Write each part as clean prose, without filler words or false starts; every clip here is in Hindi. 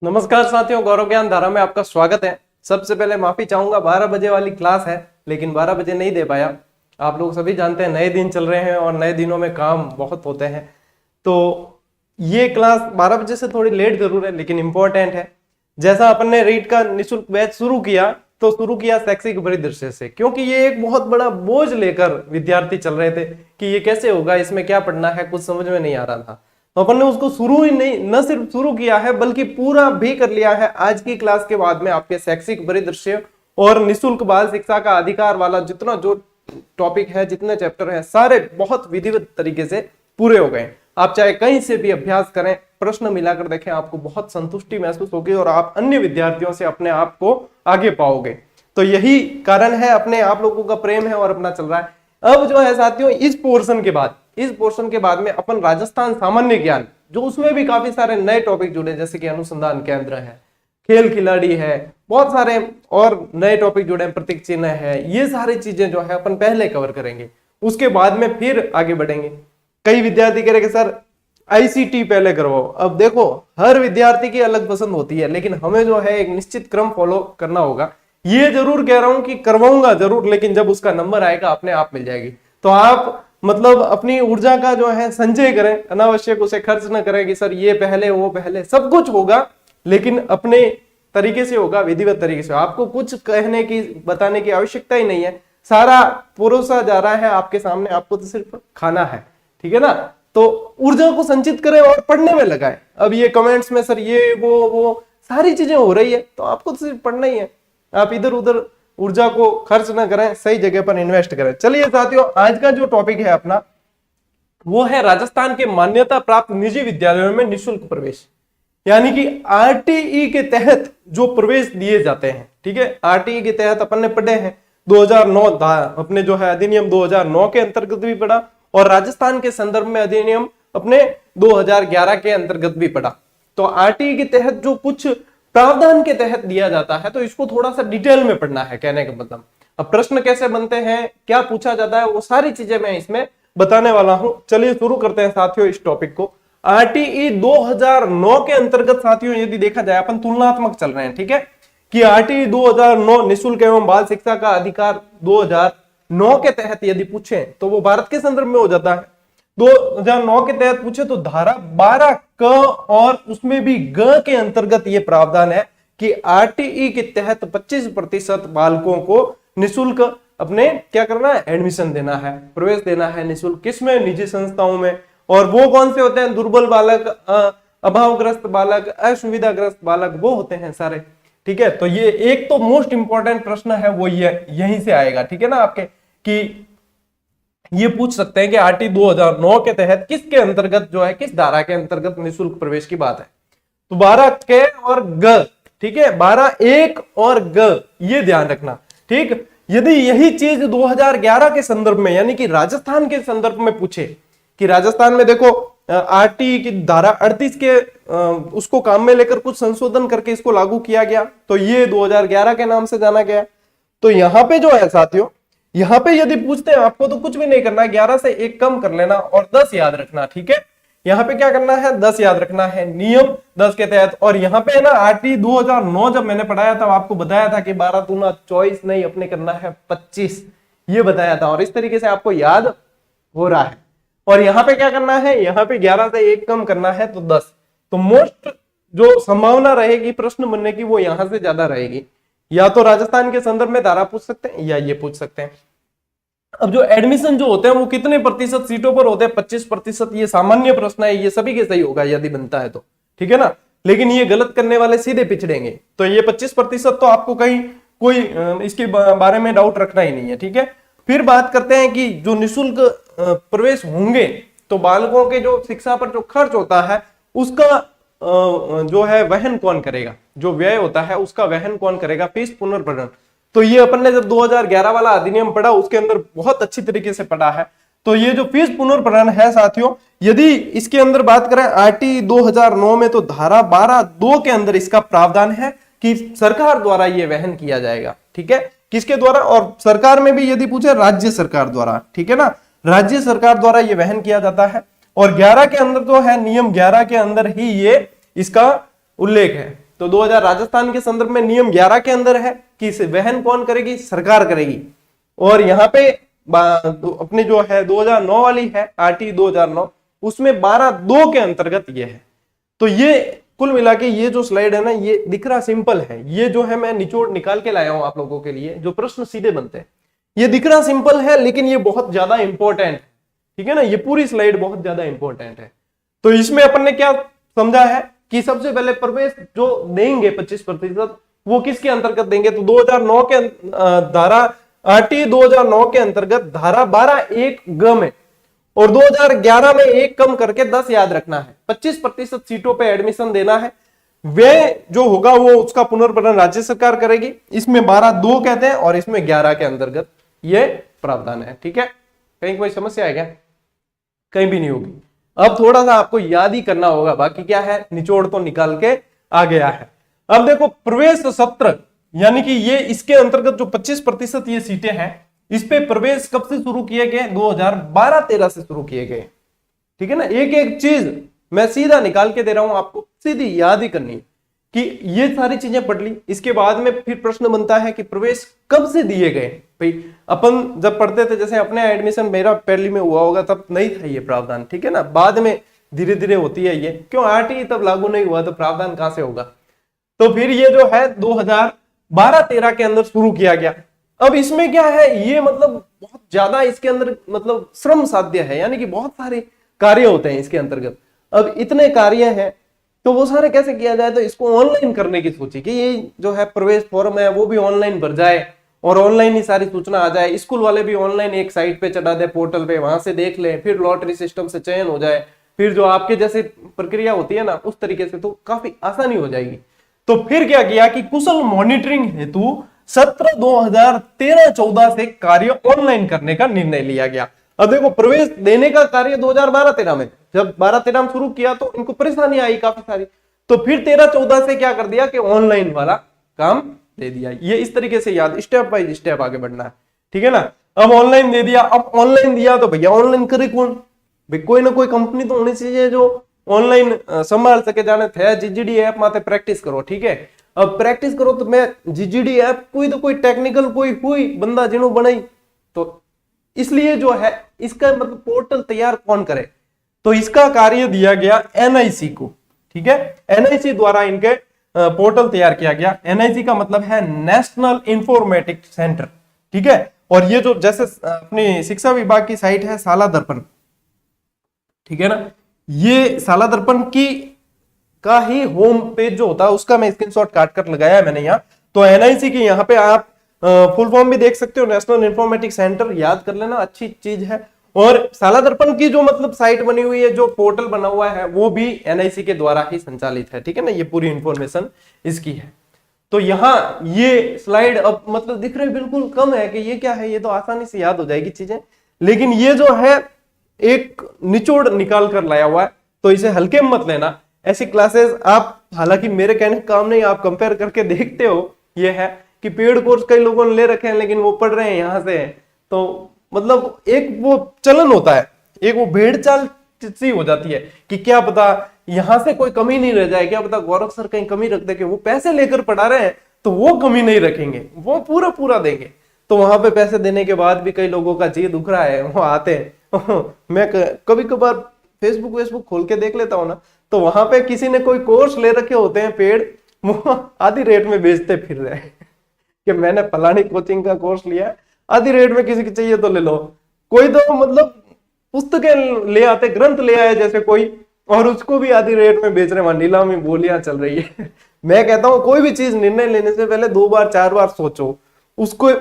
नमस्कार साथियों, गौरव ज्ञान धारा में आपका स्वागत है। सबसे पहले माफी चाहूंगा, 12 बजे वाली क्लास है लेकिन 12 बजे नहीं दे पाया। आप लोग सभी जानते हैं नए दिन चल रहे हैं और नए दिनों में काम बहुत होते हैं, तो ये क्लास 12 बजे से थोड़ी लेट जरूर है लेकिन इंपॉर्टेंट है। जैसा अपन ने रीट का निःशुल्क बैच शुरू किया तो शुरू किया शैक्षिक परिदृश्य से, क्योंकि ये एक बहुत बड़ा बोझ लेकर विद्यार्थी चल रहे थे कि ये कैसे होगा, इसमें क्या पढ़ना है, कुछ समझ में नहीं आ रहा था। तो अपन ने उसको शुरू ही नहीं, न सिर्फ शुरू किया है बल्कि पूरा भी कर लिया है। आज की क्लास के बाद में आपके शैक्षिक परिदृश्य और निःशुल्क बाल शिक्षा का अधिकार वाला जितना जो टॉपिक है, जितने चैप्टर है, सारे बहुत विधिवत तरीके से पूरे हो गए। आप चाहे कहीं से भी अभ्यास करें, प्रश्न मिलाकर देखें, आपको बहुत संतुष्टि महसूस होगी और आप अन्य विद्यार्थियों से अपने आप को आगे पाओगे। तो यही कारण है, अपने आप लोगों का प्रेम है और अपना चल रहा है। अब जो है साथियों, इस पोर्शन के बाद में अपन राजस्थान सामान्य ज्ञान, जो उसमें भी काफी सारे नए टॉपिक जुड़े, जैसे कि अनुसंधान केंद्र है, खेल खिलाड़ी है, बहुत सारे और नए टॉपिक जुड़े, प्रतीक चिन्ह है, ये सारी चीजें जो है अपन पहले कवर करेंगे, उसके बाद में फिर आगे बढ़ेंगे। कई विद्यार्थी कह रहे कि सर आईसीटी पहले करवाओ। अब देखो, हर विद्यार्थी की अलग पसंद होती है, लेकिन हमें जो है एक निश्चित क्रम फॉलो करना होगा। ये जरूर कह रहा हूं कि करवाऊंगा जरूर, लेकिन जब उसका नंबर आएगा अपने आप मिल जाएगी। तो आप मतलब अपनी ऊर्जा का जो है संचय करें, अनावश्यक उसे खर्च न करें कि सर ये पहले वो पहले। सब कुछ होगा लेकिन अपने तरीके से होगा, विधिवत तरीके से। आपको कुछ कहने की बताने की आवश्यकता ही नहीं है, सारा परोसा जा रहा है आपके सामने, आपको तो सिर्फ खाना है, ठीक है ना। तो ऊर्जा को संचित करें और पढ़ने में लगाएं। अब ये कमेंट्स में सर ये वो सारी चीजें हो रही है, तो आपको तो सिर्फ पढ़ना ही है। आप इधर उधर ऊर्जा को खर्च ना करें, सही जगह पर इन्वेस्ट करें। चलिए साथियों, आज का जो टॉपिक है अपना, वो है राजस्थान के मान्यता प्राप्त निजी विद्यालयों में निःशुल्क प्रवेश, यानी कि आरटीई के तहत जो प्रवेश दिए जाते हैं। ठीक है, आरटीई के तहत अपन ने पढ़े हैं 2009 अपने जो है अधिनियम 2009 के अंतर्गत भी पढ़ा, और राजस्थान के संदर्भ में अधिनियम अपने 2011 के अंतर्गत भी पढ़ा। तो आरटीई के तहत जो कुछ प्रावधान के तहत दिया जाता है, तो इसको थोड़ा सा डिटेल में पढ़ना है, कहने का मतलब। अब प्रश्न कैसे बनते हैं, क्या पूछा जाता है, वो सारी चीजें मैं इसमें बताने वाला हूं। चलिए शुरू करते हैं साथियों इस टॉपिक को। आरटीई 2009 के अंतर्गत साथियों यदि देखा जाए, अपन तुलनात्मक चल रहे हैं, ठीक है, कि आरटीई 2009 निःशुल्क एवं बाल शिक्षा का अधिकार 2009 के तहत यदि पूछे तो वो भारत के संदर्भ में हो जाता है। 2009 के तहत पूछे तो धारा 12 क और उसमें भी ग के अंतर्गत ये प्रावधान है कि आरटीई के तहत 25% बालकों को निःशुल्क अपने क्या करना है, एडमिशन देना है, प्रवेश देना है निःशुल्क। किसमें? निजी संस्थाओं में। और वो कौन से होते हैं? दुर्बल बालक, अभावग्रस्त बालक, असुविधाग्रस्त बालक, वो होते हैं सारे। ठीक है, तो ये एक तो मोस्ट इंपॉर्टेंट प्रश्न है, वो ये यहीं से आएगा, ठीक है ना, आपके कि ये पूछ सकते हैं कि आरटी 2009 के तहत किसके अंतर्गत जो है, किस धारा के अंतर्गत निःशुल्क प्रवेश की बात है। तो 12 के और ग, ठीक है, 12 एक और ग, ये ध्यान रखना। ठीक, यदि यही चीज 2011 के संदर्भ में, यानी कि राजस्थान के संदर्भ में पूछे कि राजस्थान में देखो आरटी की धारा 38 के उसको काम में लेकर कुछ संशोधन करके इसको लागू किया गया, तो ये 2011 के नाम से जाना गया। तो यहां पे जो है साथियों, यहां पे यदि पूछते हैं आपको तो कुछ भी नहीं करना है, 11 से 1 कम कर लेना और 10 याद रखना। ठीक है, यहाँ पे क्या करना है, 10 याद रखना है, नियम 10 के तहत। और यहाँ पे ना आरटी 2009 जब मैंने पढ़ाया था, आपको बताया था कि 12 दूना 24 नहीं, अपने करना है 25, ये बताया था, और इस तरीके से आपको याद हो रहा है। और यहाँ पे क्या करना है, यहाँ पे 11 से 1 कम करना है तो 10। तो मोस्ट जो संभावना रहेगी प्रश्न बनने की वो यहां से ज्यादा रहेगी। या तो राजस्थान के संदर्भ में धारा पूछ सकते हैं या ये पूछ सकते हैं। अब जो एडमिशन जो होते हैं वो कितने प्रतिशत सीटों पर होते हैं? 25%। ये सामान्य प्रश्न है, ये सभी के सही होगा यदि बनता है तो, ठीक है ना। लेकिन ये गलत करने वाले सीधे पिछड़ेंगे। तो ये 25% तो आपको कहीं कोई इसके बारे में डाउट रखना ही नहीं है, ठीक है। फिर बात करते हैं कि जो निःशुल्क प्रवेश होंगे तो बालकों के जो शिक्षा पर जो खर्च होता है उसका जो है वहन कौन करेगा, जो व्यय होता है उसका वहन कौन करेगा? फीस पुनर्भरण। तो ये अपन ने जब 2011 वाला अधिनियम पढ़ा उसके अंदर बहुत अच्छी तरीके से पढ़ा है। तो ये जो फीस पुनर्भरण है साथियों, यदि इसके अंदर बात करें आरटी 2009 में, तो धारा 12(2) के अंदर इसका प्रावधान है कि सरकार द्वारा ये वहन किया जाएगा। ठीक है, किसके द्वारा? और सरकार में भी यदि पूछे, राज्य सरकार द्वारा, ठीक है ना, राज्य सरकार द्वारा ये वहन किया जाता है। और 11 के अंदर जो है, नियम 11 के अंदर ही ये इसका उल्लेख है। तो 2000 राजस्थान के संदर्भ में नियम 11 के अंदर है कि इसे वहन कौन करेगी, सरकार करेगी। और यहाँ पे अपने जो है 2009 वाली है आरटी 2009, उसमें 12(2) के अंतर्गत ये है। तो ये कुल मिला के ये जो स्लाइड है ना, ये दिख रहा सिंपल है, ये जो है मैं निचोड़ निकाल के लाया हूं आप लोगों के लिए, जो प्रश्न सीधे बनते हैं। ये दिख रहा सिंपल है लेकिन ये बहुत ज्यादा इंपॉर्टेंट है, ठीक है ना, ये पूरी स्लाइड बहुत ज्यादा इंपॉर्टेंट है। तो इसमें अपन ने क्या समझा है कि सबसे पहले प्रवेश जो देंगे 25%, वो किसके अंतर्गत देंगे, तो 2009 के धारा आरटी 2009 के अंतर्गत धारा 12(1)(ग) में, और 2011 में 1 कम करके 10 याद रखना है, 25% सीटों पे एडमिशन देना है। वे जो होगा वो उसका पुनर्गठन राज्य सरकार करेगी। इसमें 12(2) कहते हैं और इसमें 11 के अंतर्गत ये प्रावधान है, ठीक है। कहीं कोई समस्या है क्या? कहीं भी नहीं होगी। अब थोड़ा सा आपको याद ही करना होगा, बाकी क्या है निचोड़ तो निकाल के आ गया है। अब देखो प्रवेश सत्र, यानी कि ये इसके अंतर्गत जो 25% ये सीटें हैं, इस पे प्रवेश कब से शुरू किए गए, 2012-13 से शुरू किए गए, ठीक है ना। एक एक चीज मैं सीधा निकाल के दे रहा हूं आपको, सीधी याद ही करनी कि ये सारी चीजें पढ़ ली। इसके बाद में फिर प्रश्न बनता है कि प्रवेश कब से दिए गए। भाई अपन जब पढ़ते थे, जैसे अपने एडमिशन मेरा पहली में हुआ होगा तब नहीं था ये प्रावधान, ठीक है ना, बाद में धीरे धीरे होती है ये, क्यों आरटी तब लागू नहीं हुआ तो प्रावधान कहां से होगा। तो फिर ये जो है 2012-13 के अंदर शुरू किया गया। अब इसमें क्या है, ये मतलब बहुत ज्यादा इसके अंदर मतलब श्रम साध्य है, यानी कि बहुत सारे कार्य होते हैं इसके अंतर्गत। अब इतने कार्य हैं तो वो सारे कैसे किया जाए, तो इसको ऑनलाइन करने की सोची कि ये जो है प्रवेश फॉर्म है वो भी ऑनलाइन भर जाए और ऑनलाइन ही सारी सूचना आ जाए। स्कूल वाले भी ऑनलाइन एक साइट पे चढ़ा दे, पोर्टल पे, वहां से देख ले, फिर लॉटरी सिस्टम से चयन हो जाए, फिर जो आपके जैसे प्रक्रिया होती है ना उस तरीके से, तो काफी आसानी हो जाएगी। तो फिर क्या किया कि कुशल मॉनिटरिंग हेतु सत्र 2013-14 से कार्य ऑनलाइन करने का निर्णय लिया गया। अब देखो प्रवेश देने का कार्य 2012-13 में, जब 12-13 में शुरू किया तो इनको परेशानी आई काफी सारी, तो फिर 13-14 से क्या कर दिया कि ऑनलाइन वाला काम दे दिया। ये इस तरीके से याद, स्टेप बाय स्टेप आगे बढ़ना है, ठीक है ना। अब ऑनलाइन दे दिया, अब ऑनलाइन दिया तो भैया ऑनलाइन करे कौन, भाई कोई ना कोई कंपनी तो होनी चाहिए जो ऑनलाइन संभाल सके। जाने थे जीजीडी ऐप माते प्रैक्टिस करो, ठीक है। अब प्रैक्टिस करो तो मैं जीजीडी ऐप कोई तो कोई टेक्निकल कोई हुई बंदा जिन्हों बनाई, तो इसलिए जो है इसका मतलब पोर्टल तैयार कौन करे, तो इसका कार्य दिया गया एनआईसी को, ठीक है। एनआईसी द्वारा इनके पोर्टल तैयार किया गया। एनआईसी का मतलब है नेशनल इंफॉर्मेटिक्स सेंटर, ठीक है। और ये जो जैसे अपनी शिक्षा विभाग की साइट है शाला दर्पण, ठीक है ना, ये शाला दर्पण की का ही होम पेज जो होता है उसका मैं स्क्रीनशॉट काट कर लगाया है मैंने यहाँ। तो एनआईसी की यहाँ पे आप फुल फॉर्म भी देख सकते हो, नेशनल इंफॉर्मेटिक्स सेंटर, याद कर लेना, अच्छी चीज है। और शाला दर्पण की जो मतलब साइट बनी हुई है, जो पोर्टल बना हुआ है, वो भी एनआईसी के द्वारा ही संचालित है, ठीक है ना, ये पूरी इंफॉर्मेशन इसकी है। तो यहाँ ये स्लाइड अब मतलब दिख रहे बिल्कुल कम है कि ये क्या है, ये तो आसानी से याद हो जाएगी चीजें, लेकिन ये जो है एक निचोड़ निकाल कर लाया हुआ है, तो इसे हल्के में मत लेना। ऐसी क्लासेस आप, हालांकि मेरे कहने का काम नहीं, आप कंपेयर करके देखते हो, ये है कि पेड कोर्स कई लोगों ने ले रखे हैं लेकिन वो पढ़ रहे हैं यहाँ से, तो मतलब एक वो चलन होता है, एक वो भेड़ चाल सी हो जाती है कि क्या पता यहां से कोई कमी नहीं रह जाए, क्या पता गौरव सर कहीं कमी रख दे, कि वो पैसे लेकर पढ़ा रहे हैं तो वो कमी नहीं रखेंगे, वो पूरा पूरा देंगे। तो वहां पे पैसे देने के बाद भी कई लोगों का जी दुख रहा है, वो आते हैं मैं कभी कभार फेसबुक खोल के देख लेता हूँ ना, तो वहां पे किसी ने कोई कोर्स ले रखे होते हैं पेड, वो आधी रेट में बेचते फिर रहे कि मैंने फलानी कोचिंग का कोर्स लिया, आधी रेट में किसी की चाहिए तो ले लो। कोई तो मतलब पुस्तकें ले आते, ग्रंथ ले आए जैसे कोई, और उसको भी आधी रेट में बेच रहे, वहां नीलामी बोलियां चल रही है। मैं कहता हूं कोई भी चीज निर्णय लेने से पहले 2 बार 4 बार सोचो, उसको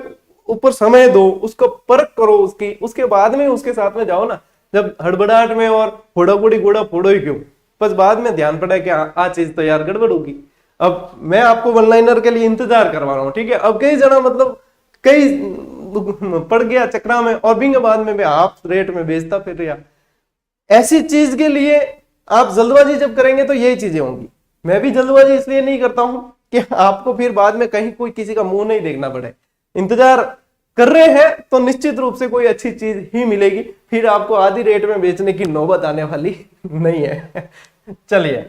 ऊपर समय दो, उसको परख करो उसकी, उसके बाद में उसके साथ में जाओ ना। जब हड़बड़ाहट में और फोड़ाफोड़ी गोड़ा फोड़ो ही क्यों, बस बाद में ध्यान पड़ा कि आ चीज तो यार गड़बड़ होगी। अब मैं आपको वन लाइनर के लिए इंतजार करवा रहा हूँ, ठीक है। अब कई जना मतलब कई पड़ गया चक्रा में और बिंग बाद में भी हाफ रेट में बेचता फिर रहा। ऐसी चीज के लिए आप जल्दबाजी जब करेंगे तो यही चीजें होंगी। मैं भी जल्दबाजी इसलिए नहीं करता हूं कि आपको फिर बाद में कहीं कोई किसी का मुंह नहीं देखना पड़े। इंतजार कर रहे हैं तो निश्चित रूप से कोई अच्छी चीज ही मिलेगी, फिर आपको आधी रेट में बेचने की नौबत आने वाली नहीं है। चलिए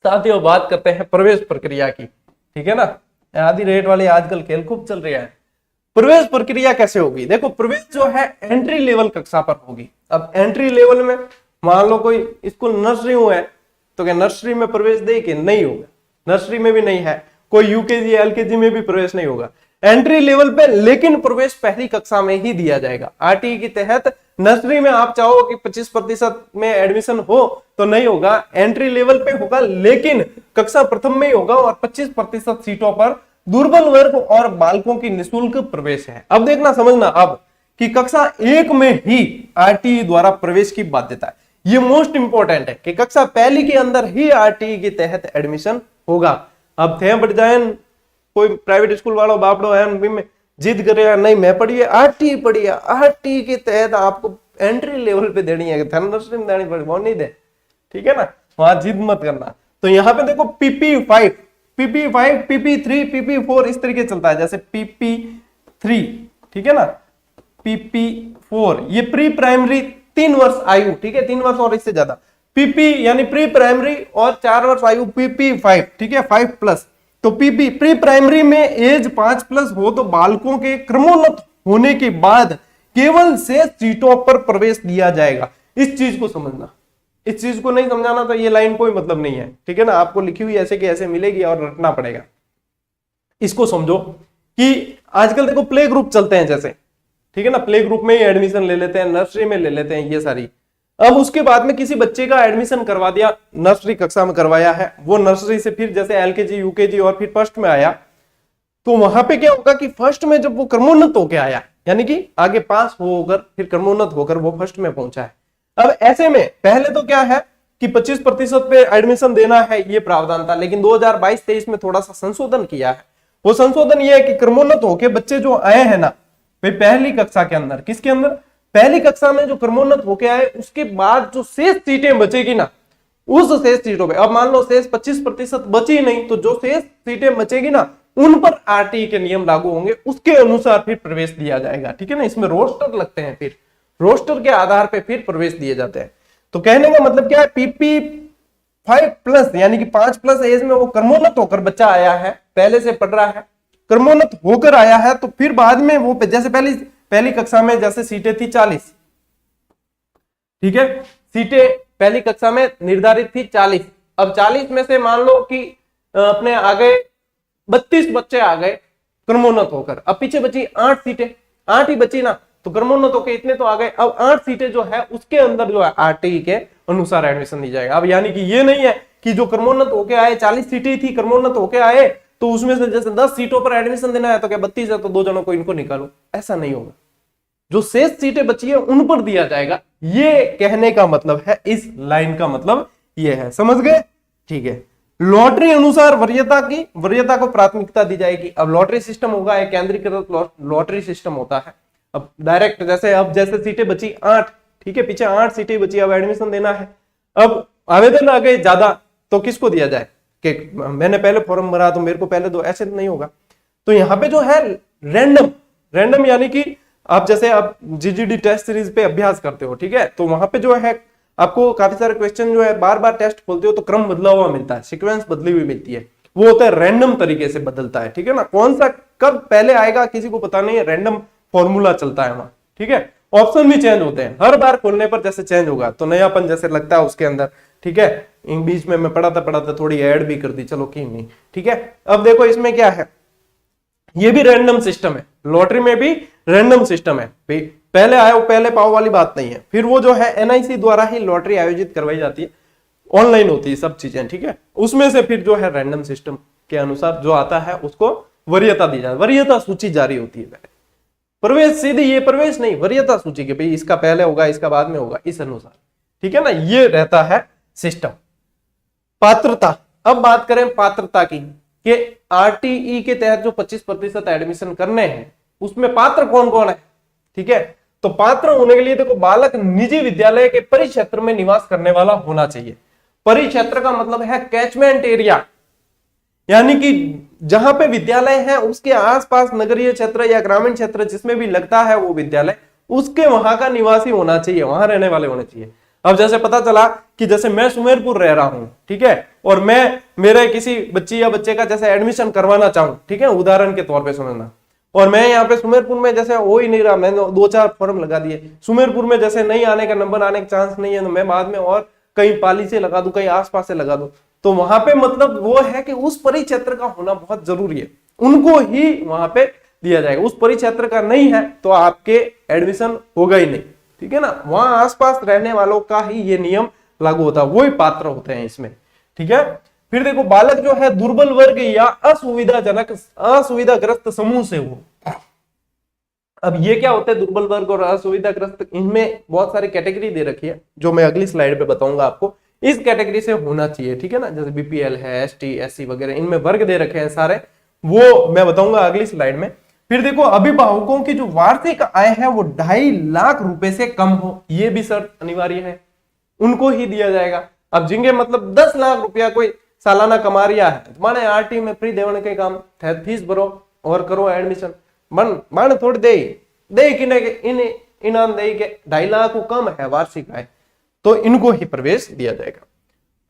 साथियों बात करते हैं प्रवेश प्रक्रिया की, ठीक है ना। आधी रेट वाली आजकल खेल खूब चल रही है। प्रवेश प्रक्रिया कैसे होगी? देखो, प्रवेश जो है एंट्री लेवल कक्षा पर होगी। अब एंट्री लेवल में मान लो कोई स्कूल नर्सरी है तो क्या नर्सरी में प्रवेश दे कि नहीं होगा? नर्सरी में भी नहीं है। कोई यूकेजी एलकेजी में भी प्रवेश नहीं होगा एंट्री लेवल पे, लेकिन प्रवेश पहली कक्षा में ही दिया जाएगा। आरटीई के तहत नर्सरी में आप चाहो कि 25% में एडमिशन हो तो नहीं होगा, एंट्री लेवल पे होगा, लेकिन कक्षा प्रथम में ही होगा और 25% सीटों पर दुर्बल वर्ग और बालकों की निःशुल्क प्रवेश है। अब देखना समझना अब कि कक्षा 1 में ही आरटीई द्वारा प्रवेश की बाध्यता है। ये मोस्ट इंपॉर्टेंट है कि कक्षा पहली के अंदर ही आरटीई के तहत एडमिशन होगा। अब थे बढ़ जाए कोई प्राइवेट स्कूल वालों बापड़ो है में जिद करे नहीं मैं पढ़िए आरटीई पढ़िए, आरटीई के तहत आपको एंट्री लेवल पे देनी है, नर्सरी में देनी पड़ेगी, वो नहीं दे, ठीक है ना, वहां जिद मत करना। तो यहाँ पे देखो PP5, PP3, PP4 इस तरीके चलता है, जैसे PP3, ठीक है ना, PP4 ये प्री प्राइमरी 3 वर्ष आयु, ठीक है, 3 वर्ष और इससे ज्यादा, PP यानी प्री प्राइमरी और 4 वर्ष आयु PP5, ठीक है, 5+। तो PP प्री प्राइमरी में एज 5+ हो तो बालकों के क्रमोन्नत होने के बाद केवल से सीटों पर प्रवेश दिया जाएगा। इस चीज को समझना, इस चीज को नहीं समझाना तो ये लाइन कोई मतलब नहीं है, ठीक है ना। आपको लिखी हुई ऐसे कि ऐसे मिलेगी और रटना पड़ेगा। इसको समझो कि आजकल देखो प्ले ग्रुप चलते हैं जैसे, ठीक है ना, प्ले ग्रुप में ही एडमिशन ले लेते हैं, नर्सरी में ले लेते हैं, ये सारी। अब उसके बाद में किसी बच्चे का एडमिशन करवा दिया, नर्सरी कक्षा में करवाया है, वो नर्सरी से फिर जैसे एलकेजी यूकेजी और फिर फर्स्ट में आया, तो वहां पे क्या होगा कि फर्स्ट में जब वो क्रमोन्नत होकर आया, यानी कि आगे पास होकर फिर क्रमोन्नत होकर वो फर्स्ट में पहुंचा है। अब ऐसे में पहले तो क्या है कि 25% पे एडमिशन देना है, ये प्रावधान था, लेकिन 2022-23 में थोड़ा सा संशोधन किया है। वो संशोधन ये है कि क्रमोन्नत होके बच्चे जो आए हैं ना भाई पहली कक्षा के अंदर, किसके अंदर, पहली कक्षा में जो क्रमोन्नत होके आए, उसके बाद जो शेष सीटें बचेगी ना, उस शेष सीटों पे, अब मान लो शेष 25% बची नहीं, तो जो शेष सीटें बचेगी ना उन पर आरटीई के नियम लागू होंगे, उसके अनुसार फिर प्रवेश दिया जाएगा, ठीक है ना। इसमें रोस्टर लगते हैं, फिर रोस्टर के आधार पर फिर प्रवेश दिए जाते हैं। तो कहने का मतलब क्या है, PP5+ यानी कि 5+ एज में वो क्रमोन्नत होकर बच्चा आया है, पहले से पढ़ रहा है, क्रमोन्नत होकर आया है, तो फिर बाद में वो जैसे पहली कक्षा में जैसे सीटें थी 40, ठीक है, सीटें पहली कक्षा में निर्धारित थी 40, अब 40 में से मान लो कि अपने आ गए 32 बच्चे आ गए क्रमोन्नत होकर, अब पीछे बची 8 सीटें, 8 ही बची ना, तो क्रमोन्नत होकर इतने तो आ गए। अब 8 सीटें जो है उसके अंदर जो है आरटीई के अनुसार एडमिशन दी जाएगा। अब यानी कि ये नहीं है कि जो क्रमोन्नत होकर आए 40 सीटें थी, क्रमोन्नत होकर आए तो उसमें से जैसे 10 सीटों पर एडमिशन देना है तो क्या 32 है तो 2 जनों को इनको निकालो, ऐसा नहीं होगा। जो शेष सीटें बची है उन पर दिया जाएगा, ये कहने का मतलब है, इस लाइन का मतलब ये है, समझ गए, ठीक है। लॉटरी अनुसार वरीयता को प्राथमिकता दी जाएगी। अब लॉटरी सिस्टम होगा, एक केंद्रीकृत लॉटरी सिस्टम होता है। अब डायरेक्ट जैसे सीटें बची 8, ठीक है, पीछे 8 सीटें बची, अब एडमिशन देना है, अब आवेदन आ गए ज्यादा, तो किसको दिया जाए कि मैंने पहले फॉर्म भरा तो मेरे को पहले दो, ऐसे नहीं होगा। तो यहाँ पे जो है रैंडम यानी कि आप जैसे आप जीजीडी टेस्ट सीरीज पे अभ्यास करते हो, ठीक है, तो वहां पे जो है आपको काफी सारे क्वेश्चन जो है बार बार टेस्ट खोलते हो तो क्रम बदला हुआ मिलता है, सीक्वेंस बदली हुई मिलती है, वो होता है रैंडम तरीके से बदलता है, ठीक है ना। कौन सा कब पहले आएगा किसी को पता नहीं है, रैंडम फॉर्मूला चलता है वहां, ठीक है। ऑप्शन भी चेंज होते हैं, हर बार खोलने पर जैसे चेंज होगा तो नयापन जैसे लगता है उसके अंदर, ठीक है। इन बीच में मैं पढ़ाता थोड़ी ऐड भी कर दी, चलो की नहीं, ठीक है। अब देखो इसमें क्या है, ये भी रैंडम सिस्टम है, लॉटरी में भी रैंडम सिस्टम है, पहले आए पहले पाओ वाली बात नहीं है। फिर वो जो है एनआईसी द्वारा ही लॉटरी आयोजित करवाई जाती है, ऑनलाइन होती है सब चीजें, ठीक है। उसमें से फिर जो है रैंडम सिस्टम के अनुसार जो आता है उसको वरीयता दी जाती है, वरीयता सूची जारी होती है पहले, प्रवेश सीधी ये प्रवेश नहीं, वरीयता सूची के भाई इसका पहले होगा इसका बाद में होगा, इस अनुसार, ठीक है ना, ये रहता है सिस्टम। पात्रता, अब बात करें पात्रता की कि आरटीई के तहत जो 25% एडमिशन करने हैं उसमें पात्र कौन कौन है, ठीक है। तो पात्र होने के लिए देखो बालक निजी विद्यालय के परिक्षेत्र में निवास करने वाला होना चाहिए। परिक्षेत्र का मतलब है कैचमेंट एरिया, यानी कि जहां पे विद्यालय है उसके आसपास नगरीय क्षेत्र या ग्रामीण क्षेत्र जिसमें भी लगता है वो विद्यालय, उसके वहां का निवासी होना चाहिए, वहां रहने वाले होने चाहिए। अब जैसे पता चला कि जैसे मैं सुमेरपुर रह रहा हूं, ठीक है, और मैं मेरे किसी बच्ची या बच्चे का जैसे एडमिशन करवाना चाहूं, ठीक है, उदाहरण के तौर पे समझना, और मैं यहाँ पे सुमेरपुर में जैसे हो ही नहीं रहा, मैंने 2-4 फॉर्म लगा दिए, सुमेरपुर में जैसे नहीं आने का, नंबर आने का चांस नहीं है, तो मैं बाद में और कहीं पाली से लगा दूं, कहीं आसपास से लगा दूं, तो वहां पे मतलब वो है कि उस परिक्षेत्र का होना बहुत जरूरी है, उनको ही वहां पे दिया जाएगा। उस परिक्षेत्र का नहीं है तो आपके एडमिशन होगा ही नहीं, ठीक है ना। वहां आसपास रहने वालों का ही ये नियम लागू होता है, वो ही पात्र होते हैं इसमें, ठीक है। फिर देखो, बालक जो है दुर्बल वर्ग या असुविधाग्रस्त समूह से हो। अब ये क्या होते हैं दुर्बल वर्ग और असुविधाग्रस्त, इनमें बहुत सारी कैटेगरी दे रखी है जो मैं अगली स्लाइड पे बताऊंगा आपको। इस कैटेगरी से होना चाहिए, ठीक है ना, जैसे बीपीएल है, एसटी, एससी वगैरह, इनमें वर्ग दे रखे हैं सारे, वो मैं बताऊंगा अगली स्लाइड में। फिर देखो, अभिभावकों की जो वार्षिक आय है वो 2.5 लाख रुपए से कम हो, ये भी शर्त अनिवार्य है, उनको ही दिया जाएगा। अब जिनके मतलब 10 लाख रुपया कोई सालाना कमा रिया है, माने आरटी में फ्री देने के काम, फीस भरो और करो एडमिशन, मन थोड़ी दे किने इन इनाम दे के 2.5 लाख को कम है वार्षिक आय, तो इनको ही प्रवेश दिया जाएगा।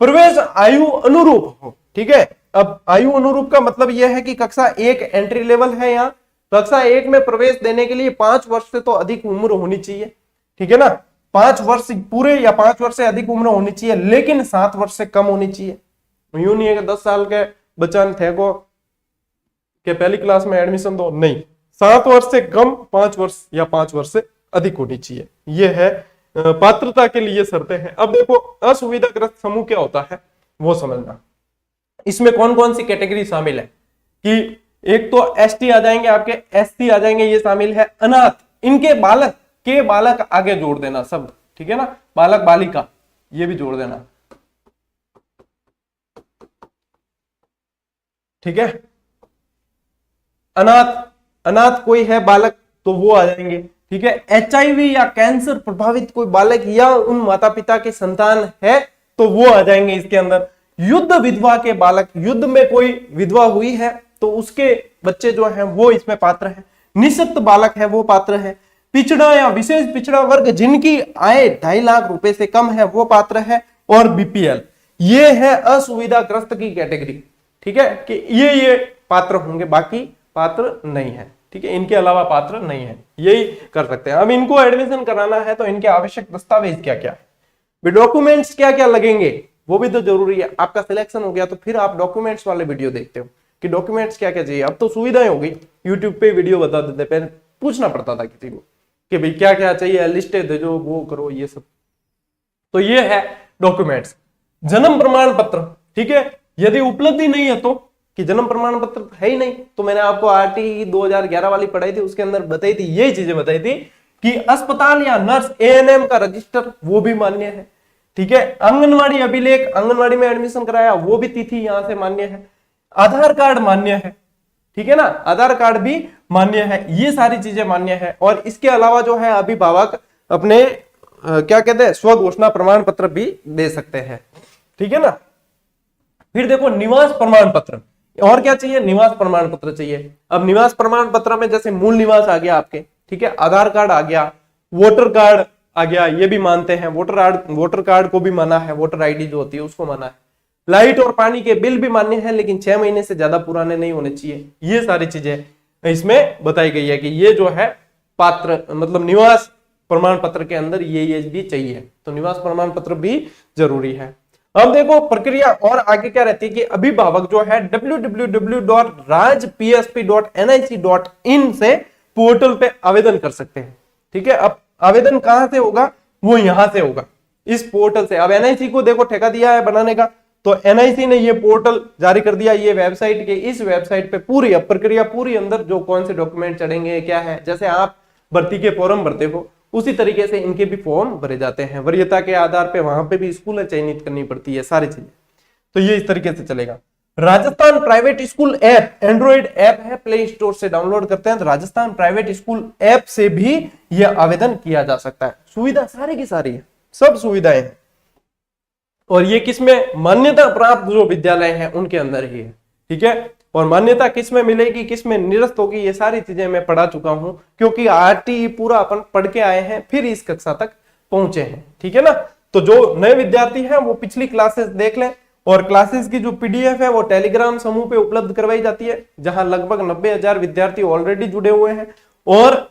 प्रवेश आयु अनुरूप हो, ठीक है। अब आयु अनुरूप का मतलब यह है कि कक्षा 1 एंट्री लेवल है, यहाँ कक्षा 1 में प्रवेश देने के लिए 5 वर्ष से तो अधिक उम्र होनी चाहिए, ठीक है ना, 5 वर्ष पूरे या 5 वर्ष से अधिक उम्र होनी चाहिए, लेकिन 7 वर्ष से कम होनी चाहिए। यूं नहीं है कि 10 साल के बच्चा थे को के पहली क्लास में एडमिशन दो, नहीं, 7 वर्ष से कम, 5 वर्ष या 5 वर्ष से अधिक होनी चाहिए, यह है पात्रता के लिए शर्तें हैं। अब देखो, असुविधाग्रस्त समूह क्या होता है वो समझना। इसमें कौन कौन सी कैटेगरी शामिल है कि एक तो एसटी आ जाएंगे आपके, एससी आ जाएंगे, ये शामिल है। अनाथ, इनके बालक के बालक आगे जोड़ देना सब, ठीक है ना, बालक बालिका ये भी जोड़ देना, ठीक है। अनाथ कोई है बालक तो वो आ जाएंगे, ठीक है। एचआईवी या कैंसर प्रभावित कोई बालक या उन माता पिता के संतान है तो वो आ जाएंगे इसके अंदर। युद्ध विधवा के बालक, युद्ध में कोई विधवा हुई है तो उसके बच्चे जो हैं वो इसमें पात्र है। निःशक्त बालक है वो पात्र है। पिछड़ा या विशेष पिछड़ा वर्ग जिनकी आय 2.5 लाख रुपए से कम है वो पात्र है। और बीपीएल, ये है असुविधाग्रस्त की कैटेगरी, ठीक है, कि ये पात्र होंगे, बाकी पात्र नहीं है, ठीक है, इनके अलावा पात्र नहीं है, यही कर सकते हैं। अब इनको एडमिशन कराना है तो इनके आवश्यक दस्तावेज क्या क्या है, डॉक्यूमेंट्स क्या क्या लगेंगे वो भी तो जरूरी है। आपका सिलेक्शन हो गया तो फिर आप डॉक्यूमेंट्स वाले वीडियो देखते हो कि डॉक्यूमेंट्स क्या क्या चाहिए। अब तो सुविधाएं हो गई, यूट्यूब पे वीडियो बता देते, पहले पूछना पड़ता था किसी को कि भाई क्या क्या चाहिए, लिस्टें दे जो, वो करो, ये सब। तो ये है डॉक्यूमेंट्स। जन्म प्रमाण पत्र, ठीक है, यदि उपलब्धि नहीं है तो, कि जन्म प्रमाण पत्र है ही नहीं, तो मैंने आपको आरटी 2011 वाली पढ़ाई थी, उसके अंदर बताई थी, यही चीजें बताई थी कि अस्पताल या नर्स एएनएम का रजिस्टर वो भी मान्य है, ठीक है। आंगनवाड़ी अभिलेख, आंगनवाड़ी में एडमिशन कराया वो भी तिथि यहां से मान्य है। आधार कार्ड मान्य है, ठीक है ना, आधार कार्ड भी मान्य है, ये सारी चीजें मान्य है। और इसके अलावा जो है अभिभावक अपने क्या कहते हैं स्व घोषणा प्रमाण पत्र भी दे सकते हैं, ठीक है ना। फिर देखो, निवास प्रमाण पत्र, और क्या चाहिए, निवास प्रमाण पत्र चाहिए। अब निवास प्रमाण पत्र में जैसे मूल निवास आ गया आपके, ठीक है, आधार कार्ड आ गया, वोटर कार्ड आ गया, ये भी मानते हैं, वोटर कार्ड को भी माना है, वोटर आईडी जो होती है उसको माना है। लाइट और पानी के बिल भी मान्य है, लेकिन 6 महीने से ज्यादा पुराने नहीं होने चाहिए। ये सारी चीजें इसमें बताई गई है कि ये जो है पात्र, मतलब निवास प्रमाण पत्र के अंदर ये भी चाहिए, तो निवास प्रमाण पत्र भी जरूरी है। अब देखो प्रक्रिया और आगे क्या रहती है कि अभिभावक जो है www.rajpsp.nic.in से पोर्टल पे आवेदन कर सकते हैं, ठीक है। अब आवेदन कहां से होगा, वो यहां से होगा, इस पोर्टल से। अब एनआईसी को देखो ठेका दिया है बनाने का, तो एनआईसी ने ये पोर्टल जारी कर दिया, ये वेबसाइट के, इस वेबसाइट पे पूरी अब प्रक्रिया पूरी अंदर जो कौन से डॉक्यूमेंट चढ़ेंगे क्या है, जैसे आप भर्ती के फॉर्म भरते हो उसी तरीके से इनके भी फॉर्म भरे जाते हैं। वरीयता के आधार पे वहां पे भी स्कूल चयनित करनी पड़ती है, सारी चीजें, तो ये इस तरीके से चलेगा। Rajasthan private school app, Android app है, प्ले स्टोर से डाउनलोड करते हैं, तो राजस्थान प्राइवेट स्कूल ऐप से भी यह आवेदन किया जा सकता है। सुविधा सारी की सारी है, सब सुविधाएं हैं, और ये किसमें मान्यता प्राप्त जो विद्यालय हैं उनके अंदर ही है, ठीक है। और मान्यता किस में मिलेगी, किस में निरस्त होगी, ये सारी चीजें मैं पढ़ा चुका हूं, क्योंकि आरटी पूरा अपन पढ़ के आए हैं, फिर इस कक्षा तक पहुंचे हैं, ठीक है ना। तो जो नए विद्यार्थी हैं वो पिछली क्लासेस देख लें, और क्लासेस की जो पीडीएफ है वो टेलीग्राम समूह पे उपलब्ध करवाई जाती है, जहां लगभग 90,000 विद्यार्थी ऑलरेडी जुड़े हुए हैं। और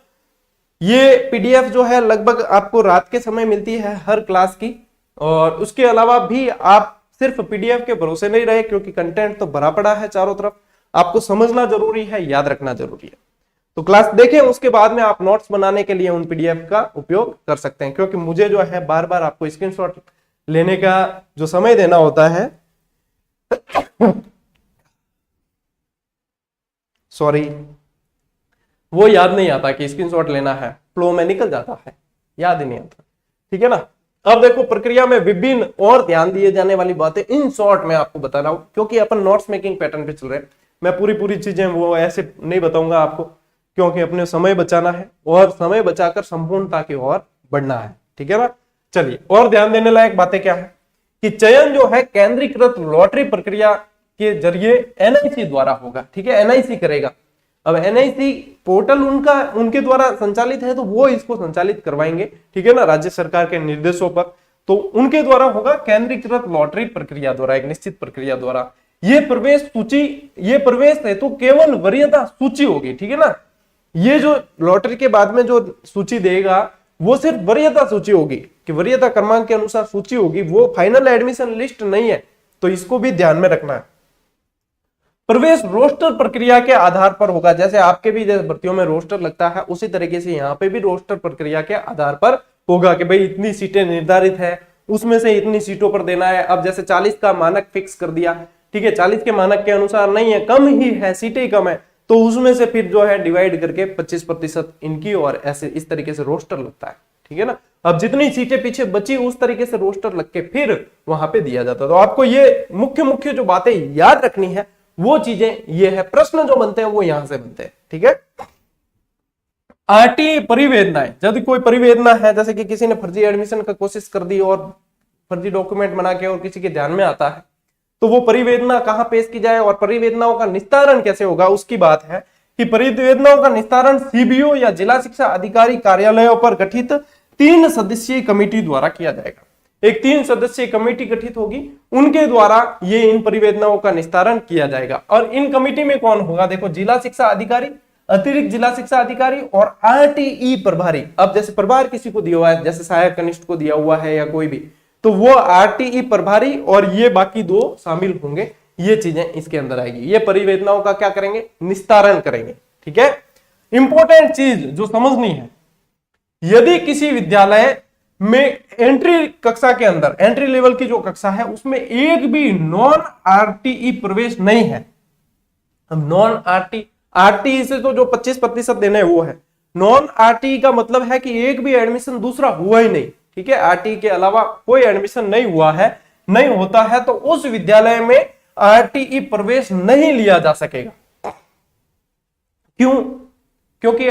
ये पीडीएफ जो है लगभग आपको रात के समय मिलती है हर क्लास की। और उसके अलावा भी आप सिर्फ पीडीएफ के भरोसे नहीं रहे, क्योंकि कंटेंट तो भरा पड़ा है चारों तरफ, आपको समझना जरूरी है, याद रखना जरूरी है। तो क्लास देखें, उसके बाद में आप नोट्स बनाने के लिए उन पीडीएफ का उपयोग कर सकते हैं, क्योंकि मुझे जो है बार बार आपको स्क्रीनशॉट लेने का जो समय देना होता है सॉरी, वो याद नहीं आता कि स्क्रीनशॉट लेना है, फ्लो में निकल जाता है, याद ही नहीं आता। ठीक है ना। अब देखो, प्रक्रिया में विभिन्न और ध्यान दिए जाने वाली बातें इन शॉर्ट में आपको बता रहा हूं, क्योंकि अपन नोट्स मेकिंग पैटर्न पे चल रहे हैं। मैं पूरी चीजें वो ऐसे नहीं बताऊंगा आपको, क्योंकि अपने समय बचाना है और समय बचाकर संपूर्णता की ओर बढ़ना है। ठीक है ना। चलिए, और ध्यान देने लायक बातें क्या है कि चयन जो है केंद्रीकृत लॉटरी प्रक्रिया के जरिए एनआईसी द्वारा होगा। ठीक है, एनआईसी करेगा। अब एनआईसी पोर्टल उनके द्वारा संचालित है, तो वो इसको संचालित करवाएंगे। ठीक है ना, राज्य सरकार के निर्देशों पर, तो उनके द्वारा होगा, केंद्रीकृत लॉटरी प्रक्रिया द्वारा, एक निश्चित प्रक्रिया द्वारा। ये प्रवेश है तो केवल वरीयता सूची होगी। ठीक है ना। ये जो लॉटरी के बाद में जो सूची देगा वो सिर्फ वरीयता सूची होगी, कि वरीयता क्रमांक के अनुसार सूची होगी, वो फाइनल एडमिशन लिस्ट नहीं है। तो इसको भी ध्यान में रखना है। प्रवेश रोस्टर प्रक्रिया के आधार पर होगा, जैसे आपके भी जैसे भर्तियों में रोस्टर लगता है, उसी तरीके से यहाँ पे भी रोस्टर प्रक्रिया के आधार पर होगा कि भाई इतनी सीटें निर्धारित है, उसमें से इतनी सीटों पर देना है। अब जैसे 40 का मानक फिक्स कर दिया, ठीक है, 40 के मानक के अनुसार नहीं है, कम ही है, सीटें कम है, तो उसमें से फिर जो है डिवाइड करके 25% इनकी, और ऐसे इस तरीके से रोस्टर लगता है। ठीक है ना। अब जितनी सीटें पीछे बची उस तरीके से रोस्टर लग के फिर वहां पे दिया जाता है। तो आपको ये मुख्य जो बातें याद रखनी है वो चीजें ये है। प्रश्न जो बनते हैं वो यहां से बनते हैं। ठीक है। आरटी परिवेदनाएं, यदि कोई परिवेदना है, जैसे कि किसी ने फर्जी एडमिशन का कोशिश कर दी और फर्जी डॉक्यूमेंट बना के और किसी के ध्यान में आता है, तो वो परिवेदना कहां पेश की जाए और परिवेदनाओं का निस्तारण कैसे होगा, उसकी बात है कि परिवेदनाओं का निस्तारण सीबीओ या जिला शिक्षा अधिकारी कार्यालयों पर गठित 3 सदस्यीय कमेटी द्वारा किया जाएगा। एक 3 सदस्यीय कमेटी गठित होगी, उनके द्वारा ये इन परिवेदनाओं का निस्तारण किया जाएगा। और इन कमेटी में कौन होगा, देखो, जिला शिक्षा अधिकारी, अतिरिक्त जिला शिक्षा अधिकारी और आरटीई प्रभारी। अब जैसे प्रभार किसी को दिया हुआ है, जैसे सहायक कनिष्ठ को दिया हुआ है या कोई भी, तो वो आरटीई प्रभारी और ये बाकी 2 शामिल होंगे। ये चीजें इसके अंदर आएगी। ये परिवेदनाओं का क्या करेंगे, निस्तारण करेंगे। ठीक है। इंपॉर्टेंट चीज जो समझनी है, यदि किसी विद्यालय में एंट्री कक्षा के अंदर, एंट्री लेवल की जो कक्षा है, उसमें एक भी नॉन आरटीई प्रवेश नहीं है। अब नॉन आरटीई से तो जो 25% देने हैं वो है, नॉन आरटीई का मतलब है कि एक भी एडमिशन दूसरा हुआ ही नहीं। ठीक है, आरटीई के अलावा कोई एडमिशन नहीं हुआ है, नहीं होता है, तो उस विद्यालय में आरटीई प्रवेश नहीं लिया जा सकेगा। क्यों? क्योंकि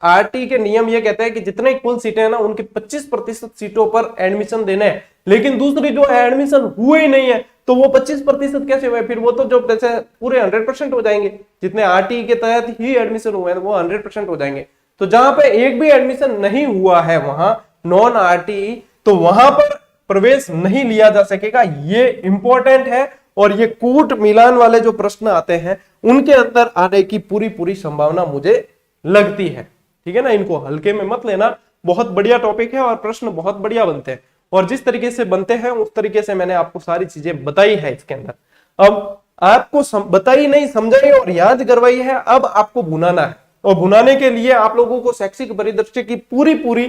आरटी के नियम ये कहते हैं कि जितने कुल सीटें हैं ना, उनके 25% सीटों पर एडमिशन देने हैं, लेकिन दूसरी जो एडमिशन हुए ही नहीं है, तो वो 25% कैसे हुए, फिर वो तो जो जैसे पूरे 100% हो जाएंगे। जितने आरटी के तहत ही एडमिशन हुए हैं वो 100% हो जाएंगे। तो जहां पे एक भी एडमिशन नहीं हुआ है वहां नॉन आरटी, तो वहां पर प्रवेश नहीं लिया जा सकेगा। ये इंपॉर्टेंट है, और ये कूट मिलान वाले जो प्रश्न आते हैं उनके अंदर आने की पूरी संभावना मुझे लगती है। ठीक है ना, इनको हल्के में मत लेना, बहुत बढ़िया टॉपिक है और प्रश्न बहुत बढ़िया बनते हैं, और जिस तरीके से बनते हैं उस तरीके से मैंने आपको सारी चीजें बताई है इसके अंदर। अब आपको बताई नहीं, समझाई और याद करवाई है, अब आपको भुनाना है, और भुनाने के लिए आप लोगों को शैक्षिक परिदृश्य की पूरी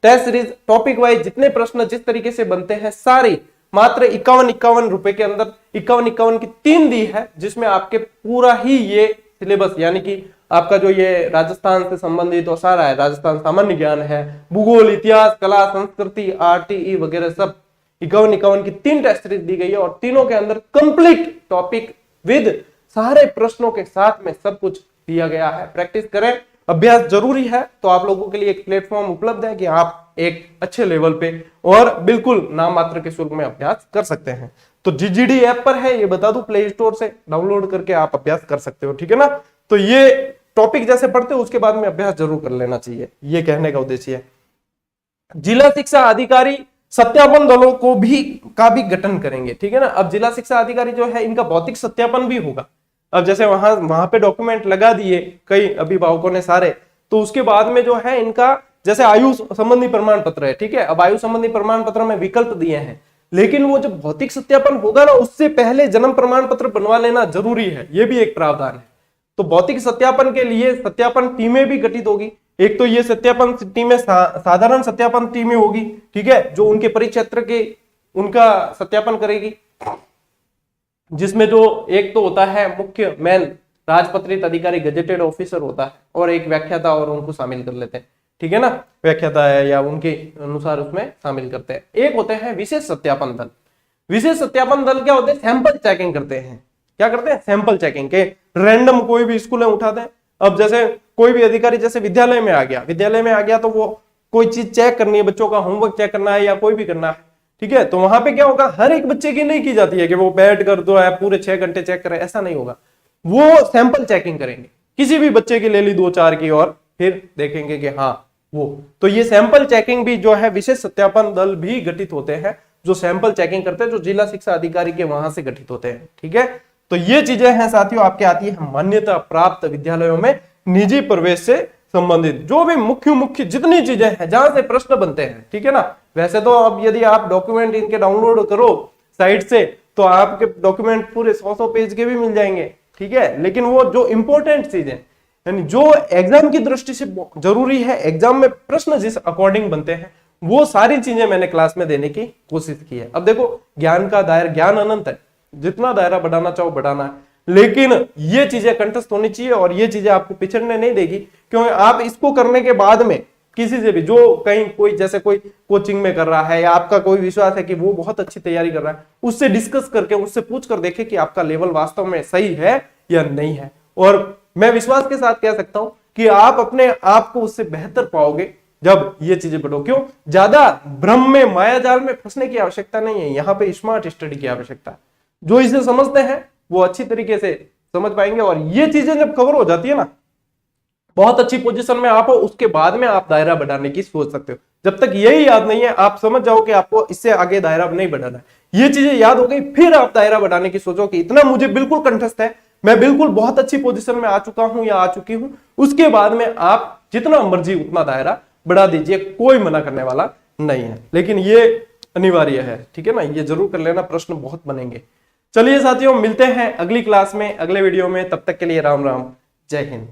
टेस्ट सीरीज टॉपिक वाइज जितने प्रश्न जिस तरीके से बनते हैं सारी मात्र 51 रुपए के अंदर 51 की 3 दी है, जिसमें आपके पूरा ही ये सिलेबस, यानी कि आपका जो ये राजस्थान से संबंधित और सारा है, राजस्थान सामान्य ज्ञान है, भूगोल, इतिहास, कला, संस्कृति, आरटीई वगैरह सब 51 की 3 टेस्ट सीरीज दी गई है, और तीनों के अंदर कंप्लीट टॉपिक विद सारे प्रश्नों के साथ में सब कुछ दिया गया है। प्रैक्टिस करें, अभ्यास जरूरी है, तो आप लोगों के लिए एक प्लेटफॉर्म उपलब्ध है कि आप एक अच्छे लेवल पे और बिल्कुल नाम मात्र के शुल्क में अभ्यास कर सकते हैं। तो जीजीडी ऐप पर है, ये बता दूं, प्ले स्टोर से डाउनलोड करके आप अभ्यास कर सकते हो। ठीक है ना। तो ये टॉपिक जैसे पढ़ते हो उसके बाद में अभ्यास जरूर कर लेना चाहिए, ये कहने का उद्देश्य है। जिला शिक्षा अधिकारी सत्यापन दलों को भी का भी गठन करेंगे, ठीक है ना। अब जिला शिक्षा अधिकारी जो है इनका भौतिक सत्यापन भी होगा। अब जैसे वहां पे डॉक्यूमेंट लगा दिए कई अभिभावकों ने सारे, तो उसके बाद में जो है इनका जैसे आयु संबंधी प्रमाण पत्र है, ठीक है। अब आयु संबंधी प्रमाण पत्र में विकल्प दिए हैं, लेकिन वो जब भौतिक सत्यापन होगा ना उससे पहले जन्म प्रमाण पत्र बनवा लेना जरूरी है, ये भी एक प्रावधान है। तो भौतिक सत्यापन के लिए सत्यापन टीमें भी गठित होगी। एक तो ये सत्यापन टीमें साधारण सत्यापन टीमें होगी, ठीक है, जो उनके परिक्षेत्र के उनका सत्यापन करेगी, जिसमें जो एक तो होता है मुख्य मेन राजपत्रित अधिकारी गजेटेड ऑफिसर होता है, और एक व्याख्याता, और उनको शामिल कर लेते हैं, ठीक है ना, व्याख्याता है या उनके अनुसार उसमें शामिल करते हैं। एक होते हैं विशेष सत्यापन दल। विशेष सत्यापन दल क्या होते हैं, सैंपल चेकिंग करते हैं। क्या करते हैं, सैंपल चेकिंग के रैंडम कोई भी स्कूल में उठाते हैं। अब जैसे कोई भी अधिकारी जैसे विद्यालय में आ गया तो वो कोई चीज चेक करनी है, बच्चों का होमवर्क चेक करना है या कोई भी करना है, ठीक है, तो वहां पे क्या होगा, हर एक बच्चे की नहीं की जाती है कि वो बैठ कर दो है पूरे 6 घंटे चेक करे, ऐसा नहीं होगा। वो सैंपल चेकिंग करेंगे, किसी भी बच्चे की ले ली 2-4 की, और फिर देखेंगे कि हाँ वो, तो ये सैंपल चेकिंग भी जो है विशेष सत्यापन दल भी गठित होते हैं, जो सैंपल चेकिंग करते हैं, जो जिला शिक्षा अधिकारी के वहां से गठित होते हैं, ठीक है। तो ये चीजें हैं साथियों आपके आती है मान्यता प्राप्त विद्यालयों में निजी प्रवेश से संबंधित जो भी मुख्य जितनी चीजें हैं जहां से प्रश्न बनते हैं, ठीक है ना। वैसे तो अब यदि आप डॉक्यूमेंट इनके डाउनलोड करो साइट से तो आपके डॉक्यूमेंट पूरे 100 पेज के भी मिल जाएंगे, ठीक है, लेकिन वो जो इंपॉर्टेंट चीजें यानी जो एग्जाम की दृष्टि से जरूरी है, एग्जाम में प्रश्न जिस अकॉर्डिंग बनते हैं, वो सारी चीजें मैंने क्लास में देने की कोशिश की है। अब देखो ज्ञान का दायरा, ज्ञान अनंत है, जितना दायरा बढ़ाना चाहो बढ़ाना है, लेकिन ये चीजें कंठस्थ होनी चाहिए और ये चीजें आपको पिछड़ने नहीं देगी, क्योंकि आप इसको करने के बाद में किसी से भी जो कहीं कोई जैसे कोई कोचिंग में कर रहा है या आपका कोई विश्वास है कि वो बहुत अच्छी तैयारी कर रहा है, उससे डिस्कस करके उससे पूछ कर देखे कि आपका लेवल वास्तव में सही है या नहीं है। और मैं विश्वास के साथ कह सकता हूं कि आप अपने आप को उससे बेहतर पाओगे जब ये चीजें पढ़ो। क्यों, ज्यादा भ्रम में माया जाल में फंसने की आवश्यकता नहीं है, यहाँ पे स्मार्ट स्टडी की आवश्यकता है। जो इसे समझते हैं वो अच्छी तरीके से समझ पाएंगे, और ये चीजें जब कवर हो जाती है ना, बहुत अच्छी पोजीशन में आप हो, उसके बाद में आप दायरा बढ़ाने की सोच सकते हो। जब तक यही याद नहीं है, आप समझ जाओ कि आपको इससे आगे दायरा नहीं बढ़ाना है, ये चीजें याद हो गई, फिर आप दायरा बढ़ाने की सोचो कि इतना मुझे बिल्कुल कंठस्थ है, मैं बिल्कुल बहुत अच्छी पोजीशन में आ चुका हूं या आ चुकी हूं, उसके बाद में आप जितना मर्जी उतना दायरा बढ़ा दीजिए, कोई मना करने वाला नहीं है, लेकिन ये अनिवार्य है, ठीक है ना, ये जरूर कर लेना, प्रश्न बहुत बनेंगे। चलिए साथियों, मिलते हैं अगली क्लास में, अगले वीडियो में, तब तक के लिए राम राम, जय हिंद।